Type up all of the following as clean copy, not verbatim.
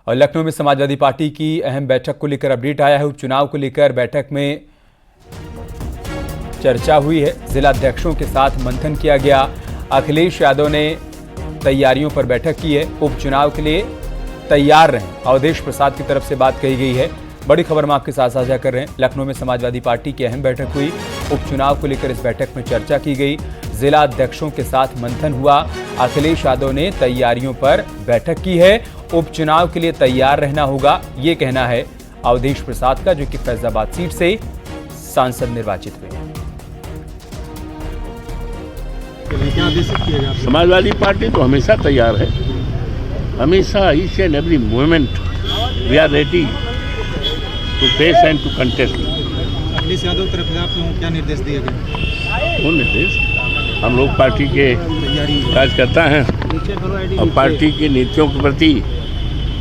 और लखनऊ में समाजवादी पार्टी की अहम बैठक को लेकर अपडेट आया है। उपचुनाव को लेकर बैठक में चर्चा हुई है। जिला अध्यक्षों के साथ मंथन किया गया। अखिलेश यादव ने तैयारियों पर बैठक की है। उपचुनाव के लिए तैयार रहें, अवधेश प्रसाद की तरफ से बात कही गई है। बड़ी खबर हम आपके साथ साझा कर रहे हैं। लखनऊ में समाजवादी पार्टी की अहम बैठक हुई। उपचुनाव को लेकर इस बैठक में चर्चा की गई। जिला अध्यक्षों के साथ मंथन हुआ। अखिलेश यादव ने तैयारियों पर बैठक की है। उपचुनाव के लिए तैयार रहना होगा, ये कहना है अवधेश प्रसाद का, जो कि फैजाबाद सीट से सांसद निर्वाचित हुए। समाजवादी पार्टी तो हमेशा तैयार है, हमेशा each and every movement we are ready to face and to contest. Akhilesh Yadav तरफ से आपको क्या निर्देश दिए गए? वो निर्देश हम लोग पार्टी के कार्यकर्ता हैं और पार्टी की नीतियों के प्रति,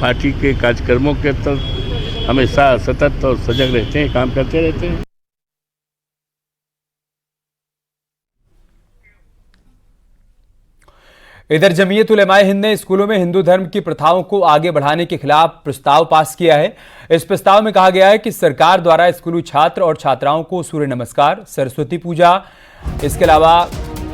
पार्टी के कार्यक्रमों के तहत हमेशा सतत और सजग रहते हैं, काम करते रहते हैं। इधर जमीयत उलेमाए हिंद ने स्कूलों में हिंदू धर्म की प्रथाओं को आगे बढ़ाने के खिलाफ प्रस्ताव पास किया है। इस प्रस्ताव में कहा गया है कि सरकार द्वारा स्कूली छात्र और छात्राओं को सूर्य नमस्कार, सरस्वती पूजा, इसके अलावा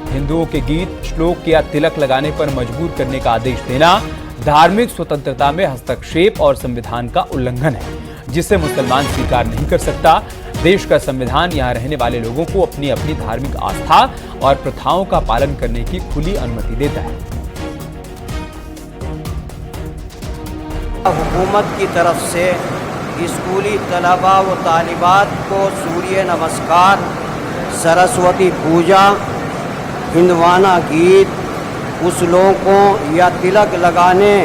हिंदुओं के गीत, श्लोक या तिलक लगाने पर मजबूर करने का आदेश देना धार्मिक स्वतंत्रता में हस्तक्षेप और संविधान का उल्लंघन है, जिसे मुसलमान स्वीकार नहीं कर सकता। देश का संविधान यहां रहने वाले लोगों को अपनी अपनी धार्मिक आस्था और प्रथाओं का पालन करने की खुली अनुमति देता है। हुकूमत की तरफ से स्कूली तलबा व तालिबात को सूर्य नमस्कार, सरस्वती पूजा, हिंदवाना गीत, श्लोकों या तिलक लगाने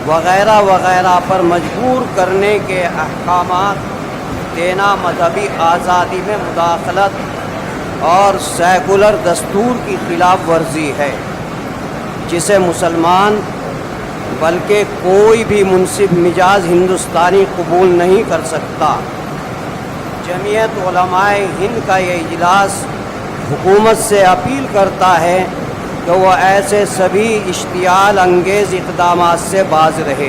वगैरह वगैरह पर मजबूर करने के अहकामात देना मजहबी आज़ादी में मुदाखलत और सेकुलर दस्तूर की खिलाफ वर्जी है, जिसे मुसलमान बल्कि कोई भी मुनसिब मिजाज हिंदुस्तानी कबूल नहीं कर सकता। जमीयत उलमाए हिंद का ये इजलास हुकूमत से अपील करता है कि वह ऐसे सभी इश्तियाल अंगेज इक़दामात से बाज रहे।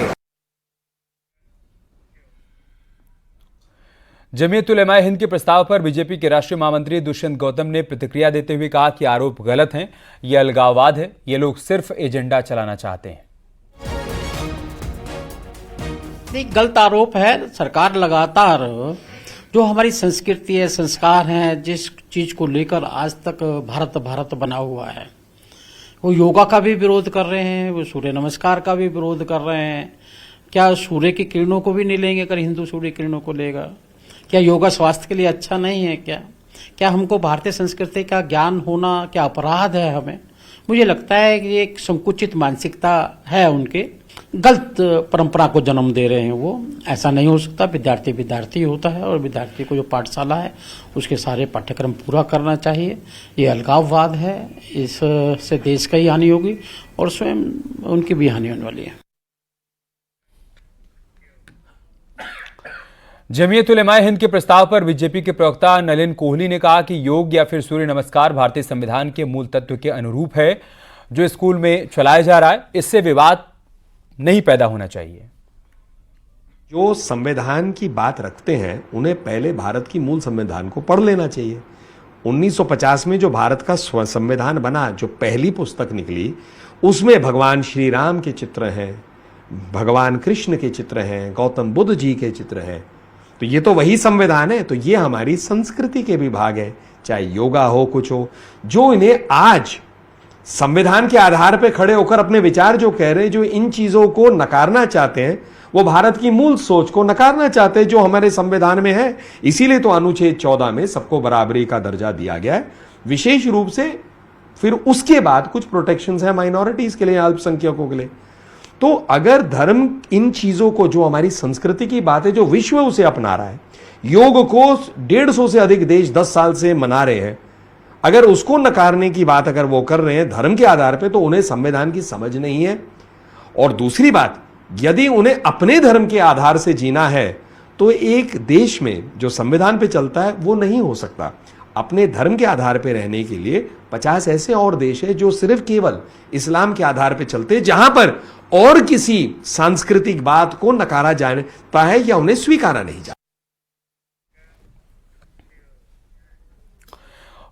जमीयत उलेमाए हिंद के प्रस्ताव पर बीजेपी के राष्ट्रीय महामंत्री दुष्यंत गौतम ने प्रतिक्रिया देते हुए कहा कि आरोप गलत हैं, ये अलगाववाद है, ये लोग सिर्फ एजेंडा चलाना चाहते हैं। गलत आरोप है। सरकार लगातार जो हमारी संस्कृति है, संस्कार हैं, जिस चीज को लेकर आज तक भारत भारत बना हुआ है, वो योगा का भी विरोध कर रहे हैं, वो सूर्य नमस्कार का भी विरोध कर रहे हैं। क्या सूर्य की किरणों को भी नहीं लेंगे अगर हिंदू सूर्य किरणों को लेगा? क्या योगा स्वास्थ्य के लिए अच्छा नहीं है? क्या हमको भारतीय संस्कृति का ज्ञान होना क्या अपराध है हमें? मुझे लगता है कि ये एक संकुचित मानसिकता है उनके, गलत परंपरा को जन्म दे रहे हैं वो। ऐसा नहीं हो सकता। विद्यार्थी विद्यार्थी होता है और विद्यार्थी को जो पाठशाला है उसके सारे पाठ्यक्रम पूरा करना चाहिए। ये अलगाववाद है, इससे देश का ही हानि होगी और स्वयं उनकी भी हानि होने वाली है। जमीयत उलेमाए हिंद के प्रस्ताव पर बीजेपी के प्रवक्ता नलिन कोहली ने कहा कि योग या फिर सूर्य नमस्कार भारतीय संविधान के मूल तत्व के अनुरूप है, जो स्कूल में चलाया जा रहा है, इससे विवाद नहीं पैदा होना चाहिए। जो संविधान की बात रखते हैं उन्हें पहले भारत की मूल संविधान को पढ़ लेना चाहिए। 1950 में जो भारत का संविधान बना, जो पहली पुस्तक निकली, उसमें भगवान श्री राम के चित्र हैं, भगवान कृष्ण के चित्र हैं, गौतम बुद्ध जी के चित्र हैं। तो ये तो वही संविधान है। तो ये हमारी संस्कृति के भी भाग है, चाहे योगा हो, कुछ हो। जो इन्हें आज संविधान के आधार पर खड़े होकर अपने विचार जो कह रहे हैं, जो इन चीजों को नकारना चाहते हैं, वो भारत की मूल सोच को नकारना चाहते हैं जो हमारे संविधान में है। इसीलिए तो अनुच्छेद 14 में सबको बराबरी का दर्जा दिया गया है विशेष रूप से। फिर उसके बाद कुछ प्रोटेक्शंस है माइनॉरिटीज के लिए, अल्पसंख्यकों के लिए। तो अगर धर्म इन चीजों को, जो हमारी संस्कृति की बात है, जो विश्व उसे अपना रहा है, योग को 150 से अधिक देश 10 साल से मना रहे हैं, अगर उसको नकारने की बात अगर वो कर रहे हैं धर्म के आधार पे, तो उन्हें संविधान की समझ नहीं है। और दूसरी बात, यदि उन्हें अपने धर्म के आधार से जीना है तो एक देश में जो संविधान पे चलता है वो नहीं हो सकता। अपने धर्म के आधार पर रहने के लिए 50 ऐसे और देश है जो सिर्फ केवल इस्लाम के आधार पर चलते हैं, जहां पर और किसी सांस्कृतिक बात को नकारा जाता है या उन्हें स्वीकारा नहीं जाता।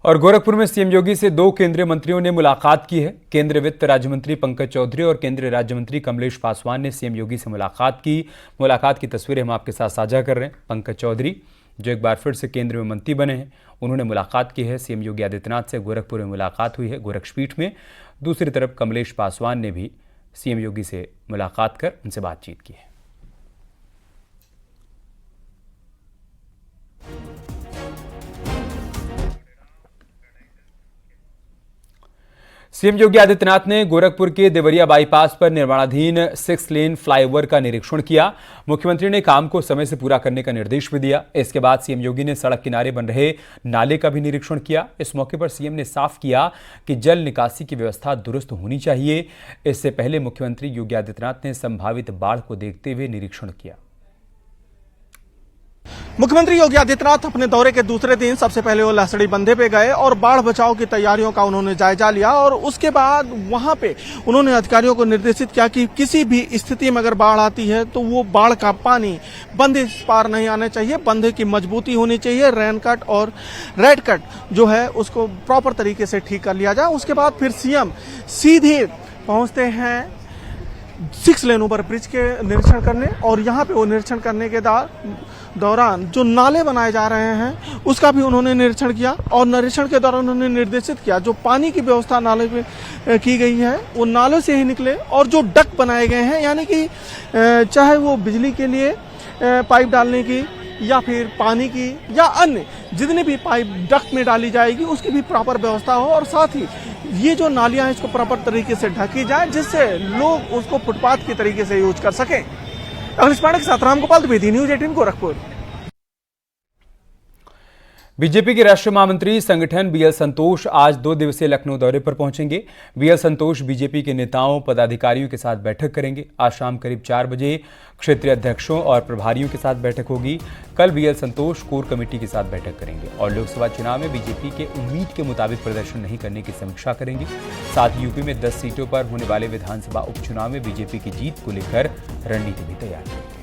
और गोरखपुर में सीएम योगी से 2 केंद्रीय मंत्रियों ने मुलाकात की है। केंद्रीय वित्त राज्य मंत्री पंकज चौधरी और केंद्रीय राज्य मंत्री कमलेश पासवान ने सीएम योगी से मुलाकात की। मुलाकात की तस्वीरें हम आपके साथ साझा कर रहे हैं। पंकज चौधरी जो एक बार फिर से केंद्र में मंत्री बने हैं, उन्होंने मुलाकात की है। सीएम योगी आदित्यनाथ से गोरखपुर में मुलाकात हुई है गोरक्षपीठ में। दूसरी तरफ कमलेश पासवान ने भी सीएम योगी से मुलाकात कर उनसे बातचीत की है। सीएम योगी आदित्यनाथ ने गोरखपुर के देवरिया बाईपास पर निर्माणाधीन 6 लेन फ्लाईओवर का निरीक्षण किया। मुख्यमंत्री ने काम को समय से पूरा करने का निर्देश भी दिया। इसके बाद सीएम योगी ने सड़क किनारे बन रहे नाले का भी निरीक्षण किया। इस मौके पर सीएम ने साफ किया कि जल निकासी की व्यवस्था दुरुस्त होनी चाहिए। इससे पहले मुख्यमंत्री योगी आदित्यनाथ ने संभावित बाढ़ को देखते हुए निरीक्षण किया। मुख्यमंत्री योगी आदित्यनाथ अपने दौरे के दूसरे दिन सबसे पहले वो लहसड़ी बंधे पे गए और बाढ़ बचाव की तैयारियों का उन्होंने जायजा लिया और उसके बाद वहां पे उन्होंने अधिकारियों को निर्देशित किया कि किसी भी स्थिति में अगर बाढ़ आती है तो वो बाढ़ का पानी बंधे पार नहीं आना चाहिए, बंधे की मजबूती होनी चाहिए, रेन कट और रेड कट जो है उसको प्रॉपर तरीके से ठीक कर लिया जाए। उसके बाद फिर सीएम सीधे पहुंचते हैं 6 लेन ओवर ब्रिज के निरीक्षण करने और यहाँ पे वो निरीक्षण करने के दौरान जो नाले बनाए जा रहे हैं उसका भी उन्होंने निरीक्षण किया और निरीक्षण के दौरान उन्होंने निर्देशित किया जो पानी की व्यवस्था नाले में की गई है वो नालों से ही निकले और जो डक बनाए गए हैं यानी कि चाहे वो बिजली के लिए पाइप डालने की या फिर पानी की या अन्य जितनी भी पाइप डक्ट में डाली जाएगी उसकी भी प्रॉपर व्यवस्था हो और साथ ही ये जो नालियां हैं इसको प्रॉपर तरीके से ढकी जाए जिससे लोग उसको फुटपाथ के तरीके से यूज कर सकें। अखिलेश पांडे के साथ रामगोपाल द्विवेदी, न्यूज 18 गोरखपुर। बीजेपी के राष्ट्रीय महामंत्री संगठन बीएल संतोष आज 2 दिवसीय लखनऊ दौरे पर पहुंचेंगे। बीएल संतोष बीजेपी के नेताओं पदाधिकारियों के साथ बैठक करेंगे। आज शाम करीब 4 बजे क्षेत्रीय अध्यक्षों और प्रभारियों के साथ बैठक होगी। कल बीएल संतोष कोर कमेटी के साथ बैठक करेंगे और लोकसभा चुनाव में बीजेपी के उम्मीद के मुताबिक प्रदर्शन नहीं करने की समीक्षा करेंगे। साथ ही यूपी में 10 सीटों पर होने वाले विधानसभा उपचुनाव में बीजेपी की जीत को लेकर रणनीति भी तैयार करेंगे।